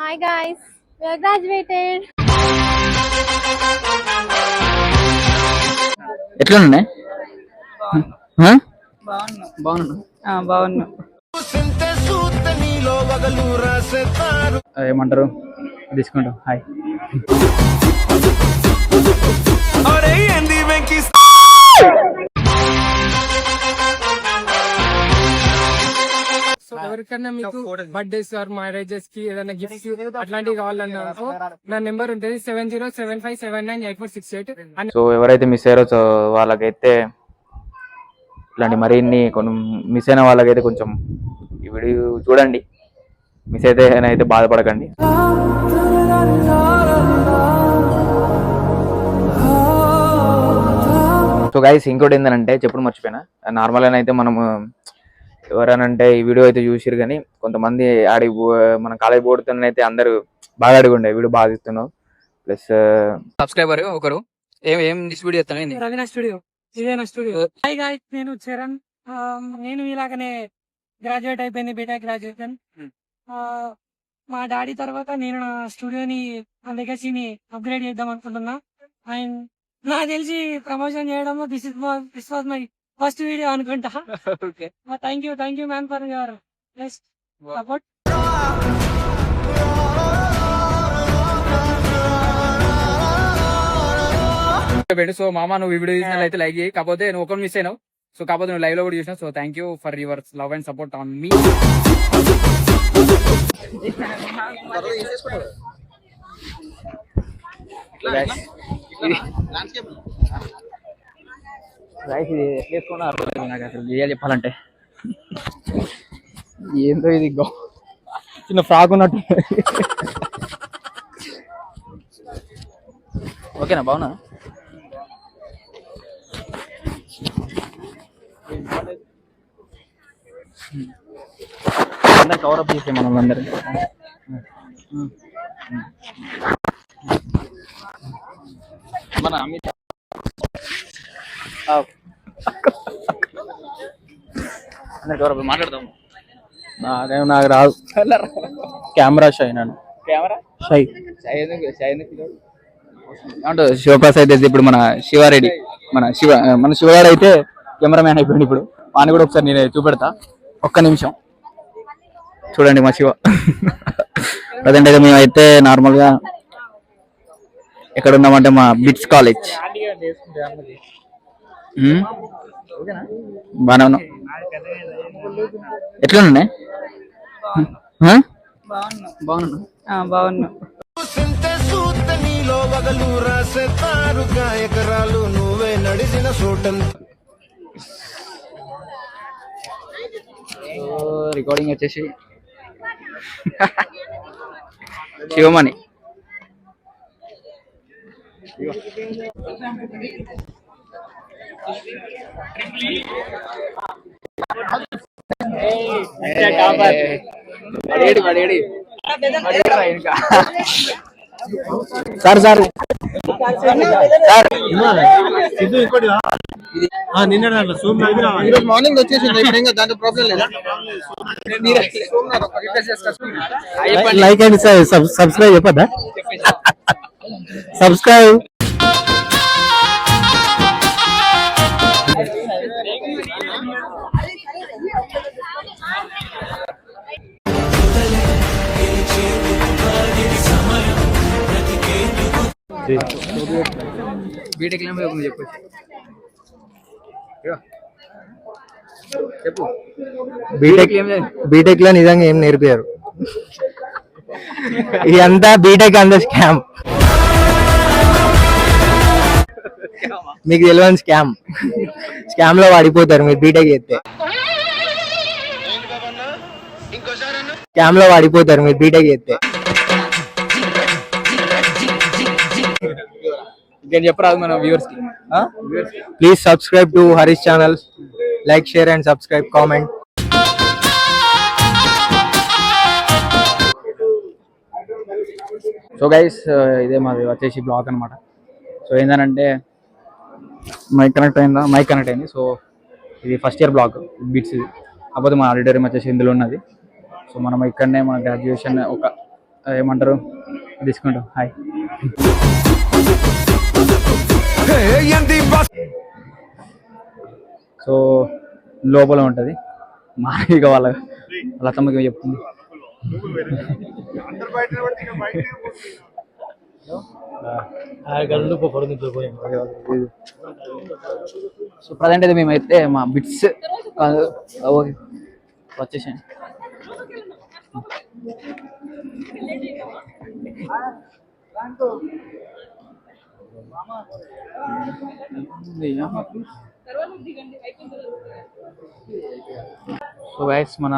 Hi guys, we are graduated. ఎట్లున్నాయి? బాగున్నా ఏమంటారు తీసుకుంటాం. హాయ్ సో ఎవరికన్నా మీకు బర్త్డేస్ ఆర్ మ్యారేజెస్ కి ఏదైనా గిఫ్ట్స్ అట్లాంటివి కావాలన్నా నా నెంబర్ ఉంటుంది 7075798468. సో ఎవరైతే మిస్ అయ్యారో సో వాళ్ళకైతే ఇట్లాంటి మరిన్ని కొన్ని మిస్ అయిన వాళ్ళకైతే కొంచెం ఈ వీడియో చూడండి. మిస్ అయితే బాధపడకండి. సో గైస్ ఇంకోటి ఏంటంటే చెప్పడం మర్చిపోయినా, నార్మల్గా అయితే మనము ఎవరనంటే ఈ వీడియో అయితే చూసిరు కానీ కొంతమంది మన కాలేజ్ పోడుతున్నైతే అందరూ బాగా అడుగుండే వీడియో బాగా ఇస్తున్నావు ప్లస్ సబ్స్క్రైబర్ ఒకరు ఏం వీడియో చేస్తాను రవినా స్టూడియో ఇదేనా స్టూడియో. హాయ్ గాయ్స్, నేను చరణ్. నేను ఇలాగనే గ్రాడ్యుయేట్ అయిపోయింది, బీటెక్ గ్రాడ్యుయేషన్. మా డాడీ తర్వాత నేను నా స్టూడియోని నా లెగసీని అప్గ్రేడ్ చేద్దాం అనుకుంటున్నా. అండ్ నాకు తెలిసి ప్రమోషన్ చేయడంలో this was my first video అనుకుంటా. Thank you man for your best support. So మామ నువ్వు ఈ వీడియో చూసిన అయితే లైక్ చేయి, కాకపోతే నువ్వు ఒకరు మిస్ అయినావు. సో కాకపోతే నువ్వు లైవ్ లో కూడా చూసినావు. So thank you for your love and support on me. ఇది ఎట్లేసుకున్నారు నాకు అసలు చేయాలి చెప్పాలంటే. ఏందో ఇది చిన్న ఫ్రాక్ ఉన్నట్టు. ఓకేనా, బాగున్నా? అందరు కవర్ అప్ చేసే మనం అందరు. మన అమిత్ అందరు కవర్ అప్ మాట్లాడదాం. నాకు రాదు కెమెరా షై. నన్ను కెమెరా షై అంటే శివప్రసాద్ అయితే ఇప్పుడు మన శివారెడ్డి మన శివగాడు అయితే కెమెరామ్యాన్ అయిపోయింది. ఇప్పుడు వాడిని కూడా ఒకసారి నేను చూపెడతా, ఒక్క నిమిషం చూడండి. మా శివ ప్రజెంట్ అయితే మేమైతే నార్మల్గా ఎక్కడ ఉన్నామంటే మా బిట్స్ కాలేజ్. బాగానే ఉన్నాం. ఎట్లున్నాయి? బాగున్నా రికార్డింగ్ వచ్చేసి శివమణి. సార్ సార్ మార్నింగ్ వచ్చేసింది, దాంట్లో ప్రాబ్లం లేదా? లైక్ అండ్ సబ్స్క్రైబ్ చెప్పదా? సబ్స్క్రైబ్. బీటెక్ చెప్పు. బీటెక్ లో నిజంగా ఏం నేర్పారు? ఇదంతా బీటెక్ అంతా స్కామ్. మీకు తెలియని స్కామ్ లో వాడిపోతారు మీరు బీటెక్ చేస్తే. స్కామ్ లో వాడిపోతారు మీరు బీటెక్ చేస్తే. చెప్పరాదు మన వ్యూవర్స్ కి. Please subscribe to Harish channel. Like, share and subscribe, comment. So guys ఇదే మాది వచ్చేసి బ్లాగ్ అనమాట. సో ఏంటంటే మైక్ కనెక్ట్ అయింది. సో ఇది ఫస్ట్ ఇయర్ బ్లాగ్ బిట్స్ ఇది. కాకపోతే మన ఆడిటోరియం వచ్చేసి ఇందులో ఉన్నది. సో మనం ఇక్కడనే మన గ్రాడ్యుయేషన్ ఒక ఏమంటారు తీసుకుంటాం. హాయ్. సో లోపల ఉంటుంది మానవిక వాళ్ళ అత్తమ్మకి చెప్తుంది. సో ప్రజెంట్ అయితే మేమైతే మా బిట్స్ వచ్చేసాను. సో గైస్ మన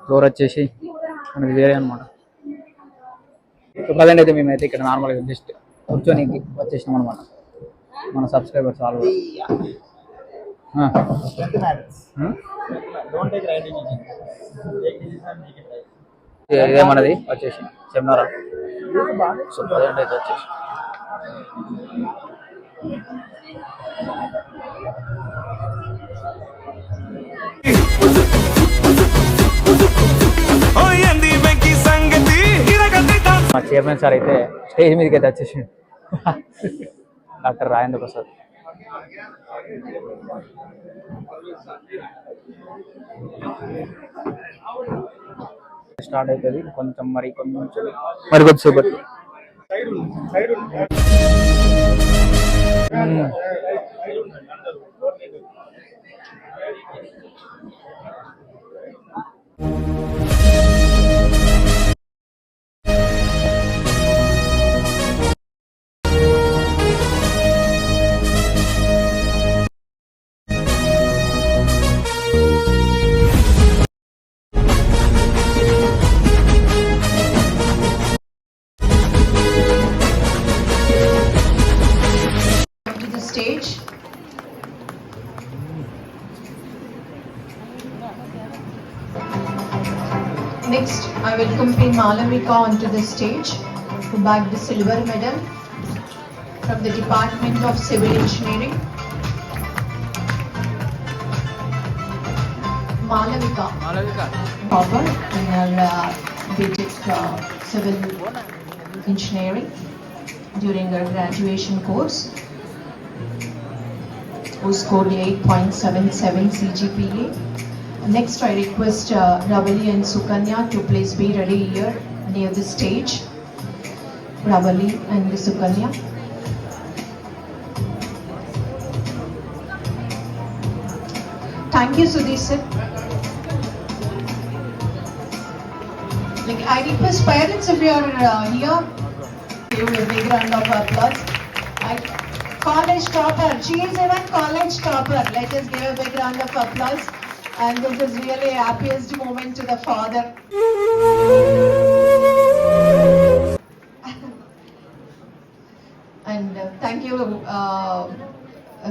ఫ్లోర్ వచ్చేసి మనకి వేరే అనమాట. సో ప్రజెంట్ అయితే మేమైతే ఇక్కడ నార్మల్గా జస్ట్ కూర్చొని వచ్చేసినాం అనమాట. మన సబ్స్క్రైబర్స్ ఆల్రెడీ ఇదే మనది వచ్చేసి సెమినార్. సో ప్రజెంట్ అయితే వచ్చేసి మా చైర్మన్ సార్ అయితే స్టేజ్ మీదకి అయితే వచ్చేసిండు. డాక్టర్ రాజేంద్ర ప్రసాద్. స్టార్ట్ అవుతుంది కొంచెం మరి కొద్దిసేపటి. Stage. Next, I welcome P. Malavika onto the stage to bag the silver medal from the Department of Civil Engineering. Malavika. Topper in her BTech Civil Engineering during her graduation course, who scored 8.77 CGPA. Next, I request Ravali and Sukanya to please be ready here near the stage. Ravali and Sukanya. Thank you, Sudhir sir. I request parents, if you are here, give a big round of applause. College topper, she is even college topper. Let us give a big round of applause. And this is really a happiest moment to the father. And thank you,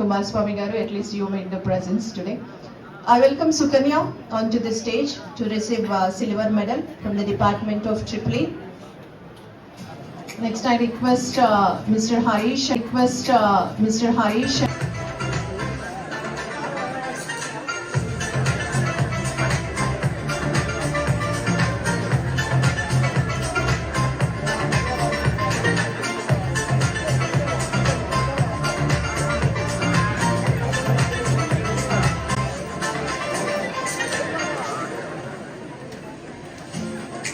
Kumar Swami Garu, at least you made the presence today. I welcome Sukanya onto the stage to receive silver medal from the Department of EEE. Next, I request Mr. Harish.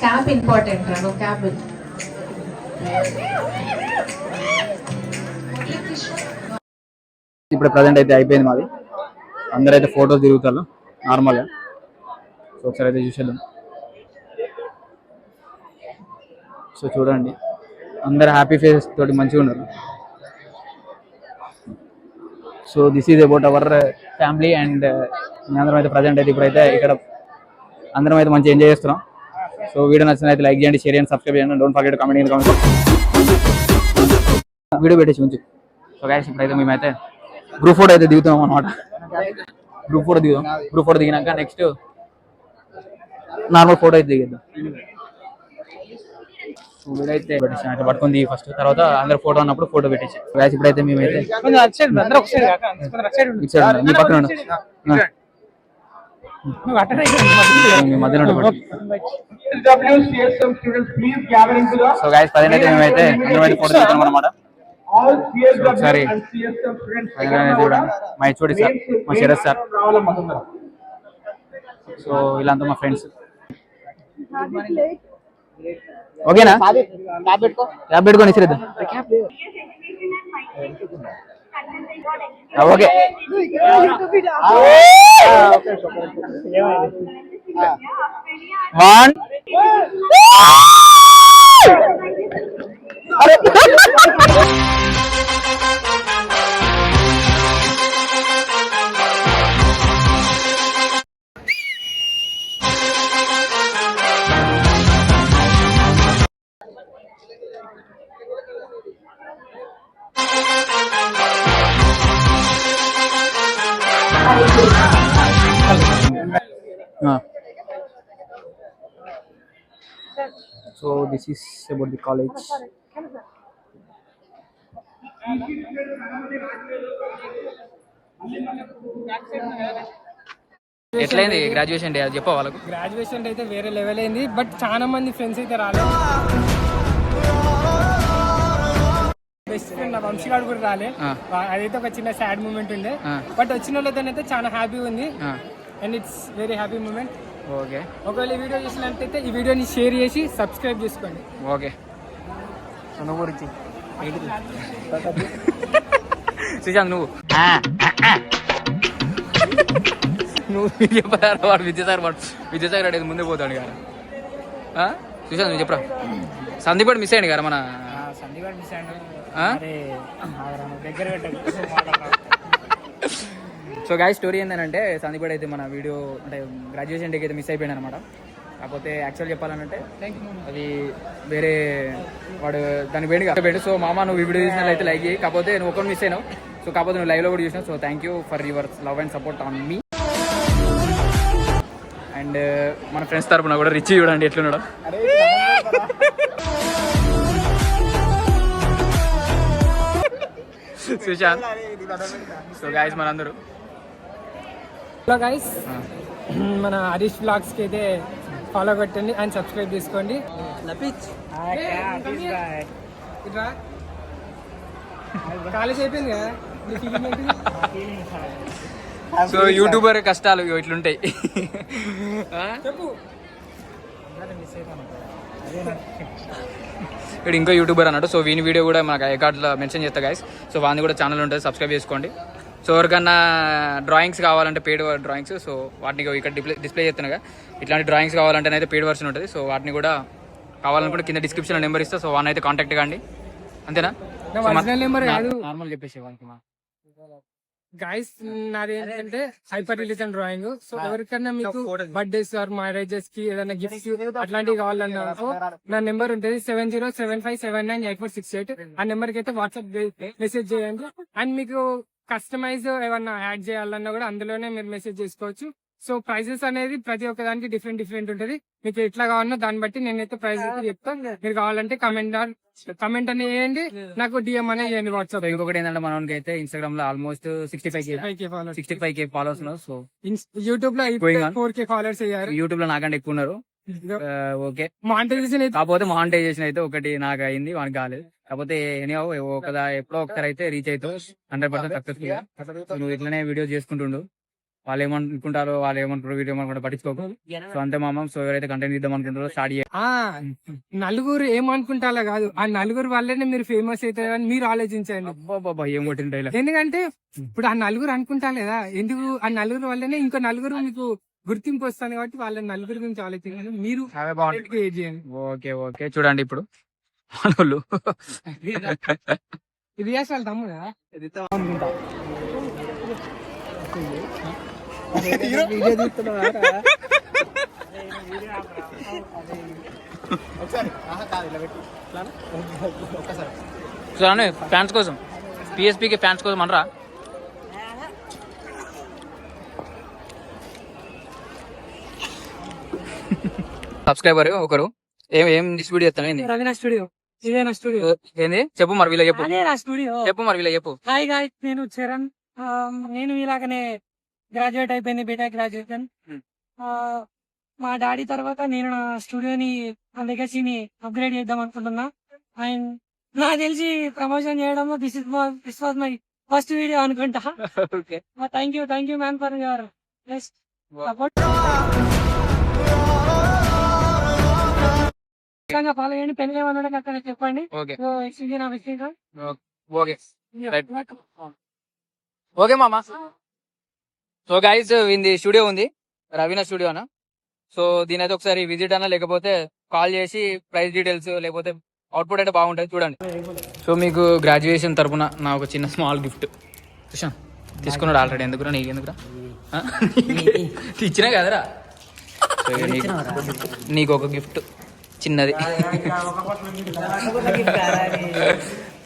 Cap important, no cap. ఇప్పుడు present అయితే అయిపోయింది మాది. అందరైతే photos దిగుతారు నార్మల్గా. So ఒకసారి అయితే చూసేద్దాం. సో చూడండి అందరు హ్యాపీ ఫేస్ తోటి మంచిగా ఉన్నారు. So this is about our family and అందరం అయితే ప్రజెంట్ అయితే ఇప్పుడైతే ఇక్కడ అందరం అయితే మంచిగా ఎంజాయ్ చేస్తున్నాం. సో వీడియో నచ్చిన అయితే లైక్ చేయండి, షేర్ చేయండి, సబ్స్క్రైబ్ చేయండి. Don't forget comment in comment. Video పెట్టేసి ఉంచు. సో గైస్ ఇప్పుడైతే మేమైతే గ్రూప్ ఫోటో అయితే దిగుతాం అనమాట. గ్రూప్ ఫోటో దిగినాక నెక్స్ట్ నార్మల్ ఫోటో అయితే దిగేద్దాం. వీడైతే పెట్టేసాను పట్టుకుంది ఫస్ట్, తర్వాత అందరు ఫోటో అన్నప్పుడు ఫోటో పెట్టేసి. గైస్ ఇప్పుడైతే మేమైతే మీ పక్కన మీ మధ్యలో సో గైస్ 10 అయితే మేమైతే అందరం ఫోటో తీసుకున్నాం అనమాట. ఒకసారి చూడండి మా హెచ్ఓడి సార్, మా శరత్ సార్, సో వీళ్ళంతా మా ఫ్రెండ్స్. ఓకేనా? క్యాబ్ పెట్టుకొని ఇచ్చిరేద్దాం. Okay one so this is about the college. ఎట్లయింది గ్రాడ్యుయేషన్ డే? అది చెప్పా వాళ్ళకు. గ్రాడ్యుయేషన్ అయితే వేరే లెవెల్ అయింది, బట్ చాలా మంది ఫ్రెండ్స్ అయితే రాలేదు. బెస్ట్ ఫ్రెండ్ నా వంశీగాడు కూడా రాలే. అదైతే ఒక చిన్న సాడ్ మూమెంట్ ఉండే, బట్ వచ్చిన వాళ్ళతోనైతే చాలా హ్యాపీ ఉంది and it's very happy moment. Okay, ఒకవేళ ఈ వీడియో చూసినట్టయితే ఈ వీడియోని షేర్ చేసి సబ్స్క్రైబ్ చేసుకోండి. ఓకే, శ్రీశాంత్ నువ్వు చెప్పరా? వాడు విద్యాసాగర్ అడిగి ముందే పోతాడు కదా. శ్రీశాంత్ నువ్వు చెప్పరా? సందీప్ మిస్ అయ్యాడు కదా మన సందీప్ మిస్ అయ్యాడు. సో గాయ్ స్టోరీ ఏంటంటే సందీప్ అయితే మన వీడియో అంటే గ్రాడ్యుయేషన్ డేకి అయితే మిస్ అయిపోయాడు అనమాట. కాకపోతే యాక్చువల్ చెప్పాలంటే అది వేరే వాడు దాన్ని వేడిగా. సో మామ నువ్వు వీడియో చూసినట్లయితే లైక్ చేయి. కాకపోతే నువ్వు ఒకరు మిస్ అయినావు. సో కాకపోతే నువ్వు లైవ్లో కూడా చూసినావు. So thank you for your love and support on me. And మన ఫ్రెండ్స్ తరపున కూడా రిచ్ చూడండి ఎట్లున్నాడు. సుశాంత్. సో గైస్ మనందరూ హలో గైస్, మన హరీష్ బ్లాగ్స్ కి అయితే ఫాలో కొట్టండి అండ్ సబ్స్క్రైబ్ చేసుకోండి. కాలేజ్ అయిపోయింది కదా. సో యూట్యూబర్ కష్టాలు ఇట్లుంటాయి. చెప్పు. ఇక్కడ ఇంకో యూట్యూబర్ అన్నాడు. సో వీని వీడియో కూడా మాకు ఐకార్డ్లో మెన్షన్ చేస్తా గైస్. సో వాడిని కూడా ఛానల్ ఉంటుంది, సబ్స్క్రైబ్ చేసుకోండి. సో ఎవరికన్నా డ్రాయింగ్స్ కావాలంటే పెయిడ్ డ్రాయింగ్స్, సో వాటిని ఇక్కడ డిస్ప్లే చేస్తున్నాగా. ఇట్లాంటి డ్రాయింగ్స్ కావాలంటే అయితే పెయిడ్ వర్షన్ ఉంటుంది. సో వాటిని కూడా కావాలనుకుంటే కింద డిస్క్రిప్షన్లో నెంబర్ ఇస్తా. సో వాడిని అయితే కాంటాక్ట్ కాండి, అంతేనా? నార్మల్ చెప్పేసి వాళ్ళకి గైస్ నాది ఏంటంటే హైపర్ రిలీజన్ డ్రాయింగ్. సో ఎవరికైనా మీకు బర్త్డేస్ ఆర్ మ్యారేజెస్ కి ఏదైనా గిఫ్ట్స్ అట్లాంటివి కావాలన్నా నా నెంబర్ ఉంటుంది 7075798468. ఆ నెంబర్ కి అయితే వాట్సాప్ మెసేజ్ చేయండి. అండ్ మీకు కస్టమైజ్ ఏమన్నా యాడ్ చేయాలన్నా కూడా అందులోనే మీరు మెసేజ్ చేసుకోవచ్చు. సో ప్రైజెస్ అనేది ప్రతి ఒక్క దానికి డిఫరెంట్ ఉంటుంది. మీకు ఎట్లా కావాలన్నా దాన్ని బట్టి నేనైతే ప్రైస్ అయితే చెప్తాను. మీరు కావాలంటే కమెంట్ అని చేయండి, నాకు డిఎం అనే చేయండి వాట్సాప్. ఇంకొకటి ఏంటంటే మనకి అయితే ఇన్స్టాగ్రామ్ లో ఆల్మోస్ట్ 65K ఫాలోవర్స్ ఉన్నారు. సో యూట్యూబ్ లో 4K ఫాలోవర్స్ అయ్యారు. యూట్యూబ్ లో నాకంటే ఎక్కువ ఉన్నారు. ఓకే, మానిటైజేషన్ అయితే కాకపోతే మానిటైజేషన్ అయితే ఒకటి నాకు అయింది, వానికి కాలేదు. కాకపోతే ఎప్పుడో ఒకసారి అయితే రీచ్ అవుతావు 100% సక్సెస్ఫుల్ గా. నువ్వు ఇట్లనే వీడియో చేసుకుంటుండు. వాళ్ళు ఏమనుకుంటారో వాళ్ళు ఏమంటారు వీడియో ఏమనుకుంటారో పట్టించుకోకు. సో అంతే మామ. సో ఎవరైతే కంటెంట్ ఇద్దాం అనుకుంటారో స్టార్ట్ చేయాలి. నలుగురు ఏమనుకుంటారో కాదు, ఆ నలుగురు వల్లనే మీరు ఫేమస్ అవుతారని మీరు ఆలోచించండి. ఏం కొట్టిన డైలాగ్. ఎందుకంటే ఇప్పుడు ఆ నలుగురు అనుకుంటారు కదా, ఎందుకు ఆ నలుగురు వల్లనే ఇంకో నలుగురు మీకు గుర్తింపు వస్తుంది. కాబట్టి వాళ్ళ నలుగురు గురించి ఆలోచించండి, మీరు చేయండి. ఓకే చూడండి ఇప్పుడు మనోళ్ళు ఇది చేస్తారు తమ్ముడా. ఫ్యాన్స్ కోసం పిఎస్పీకి ఫ్యాన్స్ కోసం అనరా. సబ్స్క్రైబర్ ఒకరు ఏం డిస్ట్రిబ్యూట్ చేస్తాను. రవీనా స్టూడియో, ఇదే నా స్టూడియో. ఏంది చెప్పు మరి వీళ్ళ చెప్పు. అదే నా స్టూడియో. చెప్పు మరి వీళ్ళ చెప్పు. హాయ్ గాయ్స్, నేను చరణ్. నేను ఇలాగనే గ్రాడ్యుయేట్ అయిపోయింది, బీటెక్ గ్రాడ్యుయేషన్. మా డాడీ తర్వాత నేను నా స్టూడియోని నా లెగసీని అప్గ్రేడ్ చేద్దాం అనుకుంటున్నా. అండ్ నాకు తెలిసి ప్రమోషన్ చేయడంలో this was my first video అనుకుంటా. Thank you man for your best support. Follow చేయండి. పెళ్లి ఏమన్నా అక్కడ చెప్పండి. ఓకే నా విషయం ఓకే ఓకే మామ. సో గైస్ ఇది స్టూడియో ఉంది, రవీనా స్టూడియో అన్న. సో దీని అయితే ఒకసారి విజిట్ అన్నా లేకపోతే కాల్ చేసి ప్రైస్ డీటెయిల్స్ లేకపోతే అవుట్పుట్ అయితే బాగుంటుంది చూడండి. సో మీకు గ్రాడ్యుయేషన్ తరపున నా ఒక చిన్న స్మాల్ గిఫ్ట్ చూసాను తీసుకున్నాడు ఆల్రెడీ. ఎందుకురా నీకు ఎందుకురా ఇచ్చినా కదరా. సో నీకు ఒక గిఫ్ట్ చిన్నది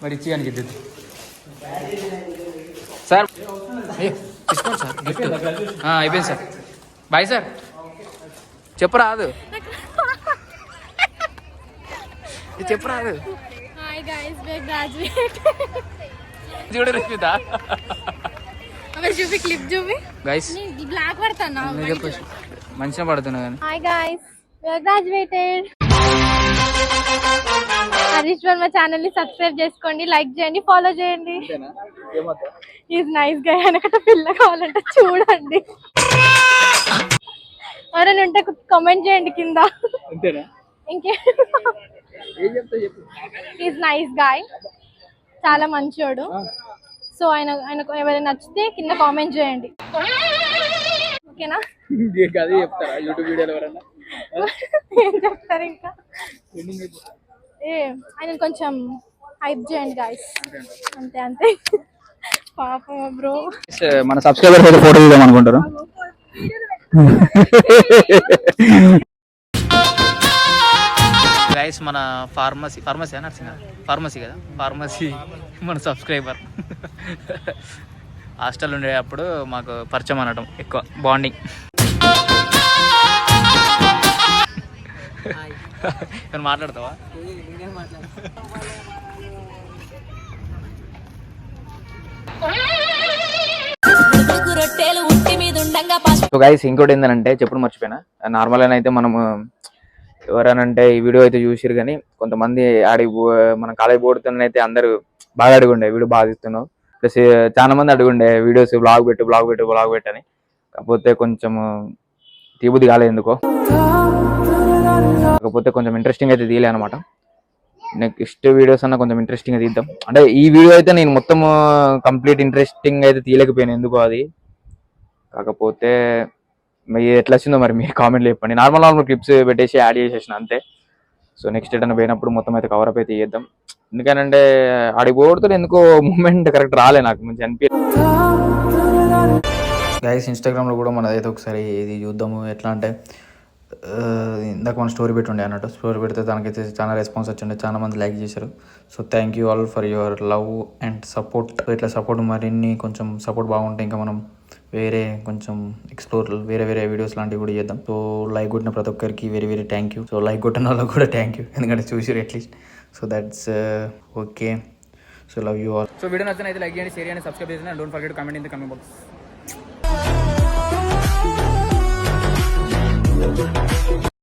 మరి ఇచ్చి అని గిద్ది సార్. తీసుకోండి సార్ గిఫ్ట్ అయిపోయింది సార్. Bye sir. చెప్పరాదు చెప్పరాదు. Hi guys, we graduate. చూడ రష్మిత అవి చూపి క్లిప్ చూపి. గైస్ నేను బ్లాక్ పడతానా? మంచిగా పడుతున్నా కానీ. Hi guys, we graduated. Harish Varma channel ని సబ్స్క్రైబ్ చేసుకోండి, లైక్ చేయండి, ఫాలో చేయండి. Is nice guy. అనకట పిల్ల కావాలంటే చూడండి. ఎవరైనా ఉంటే కామెంట్ చేయండి కింద. ఇంకే ఈజ్ నైస్ గాయ్, చాలా మంచోడు. సో ఆయనకు ఎవరైనా నచ్చితే కింద కామెంట్ చేయండి, ఓకేనా? చెప్తారా యూట్యూబ్ వీడియోలో ఎవరన్నా ఏం చెప్తారు ఇంకా? ఆయన కొంచెం హైప్ చేయండి గాయస్, అంతే అంతే. పాపం బ్రో. మన సబ్స్క్రైబర్స్ అయితే ఫోటో తీద్దాం అనుకుంటారు. గైస్ మన ఫార్మసీ నర్సింగ్ ఫార్మసీ కదా, ఫార్మసీ మన సబ్స్క్రైబర్ హాస్టల్ ఉండేటప్పుడు మాకు పరిచయం అనడం ఎక్కువ బాండింగ్. మాట్లాడతావా? సో గైస్ ఇంకోటి ఏంటంటే చెప్పుడు మర్చిపోయినా. నార్మల్గా అయితే మనము ఎవరనంటే ఈ వీడియో అయితే చూసిరు కానీ కొంతమంది మన కాలేజ్ పోడుతున్నైతే అందరూ బాగా అడుగుండే వీడియో బాగా ఇస్తున్నావు, ప్లస్ చాలా మంది అడుగుండే వీడియోస్ బ్లాగ్ పెట్టు అని. కాకపోతే కొంచెం తీబుద్ది కాలేదు ఎందుకో, కాకపోతే కొంచెం ఇంట్రెస్టింగ్ అయితే తీయలే అనమాట. నెక్స్ట్ వీడియోస్ అన్న కొంచెం ఇంట్రెస్టింగ్ తీద్దాం. అంటే ఈ వీడియో అయితే నేను మొత్తం కంప్లీట్ ఇంట్రెస్టింగ్ అయితే తీయలేకపోయాను ఎందుకో అది. కాకపోతే ఎట్లా వచ్చిందో మరి మీరు కామెంట్లు చెప్పండి. నార్మల్ క్లిప్స్ పెట్టేసి యాడ్ చేసేసిన అంతే. సో నెక్స్ట్ ఎటన్నా పోయినప్పుడు మొత్తం అయితే కవరప్ అయితే చేద్దాం. ఎందుకంటే ఆడికి పోడుతుంది ఎందుకో మూమెంట్ కరెక్ట్ రాలే నాకు, మంచి అనిపించలేదు. గైస్ ఇన్స్టాగ్రామ్లో కూడా మనదైతే ఒకసారి ఇది చూద్దాము. ఎట్లా అంటే ఇందాక మనం స్టోరీ పెట్టుండే అన్నట్టు, స్టోరీ పెడితే దానికైతే చాలా రెస్పాన్స్ వచ్చిండే, చాలా మంది లైక్ చేశారు. So thank you all for your love and support. ఇట్లా సపోర్ట్ మరిన్ని కొంచెం సపోర్ట్ బాగుంటే ఇంకా మనం వేరే కొంచెం ఎక్స్ప్లోర్ వేరే వీడియోస్ లాంటివి కూడా చేద్దాం. సో లైక్ కొట్టిన ప్రతి ఒక్కరికి very thank you. So like కొట్టిన వాళ్ళకి కూడా థ్యాంక్ యూ, ఎందుకంటే చూసిరు at least. So that's okay. So love you all. So video నచ్చినైతే లైక్ చేయండి, షేర్ చేయండి, సబ్స్క్రైబ్ చేయండి. Don't forget to comment in the comment box.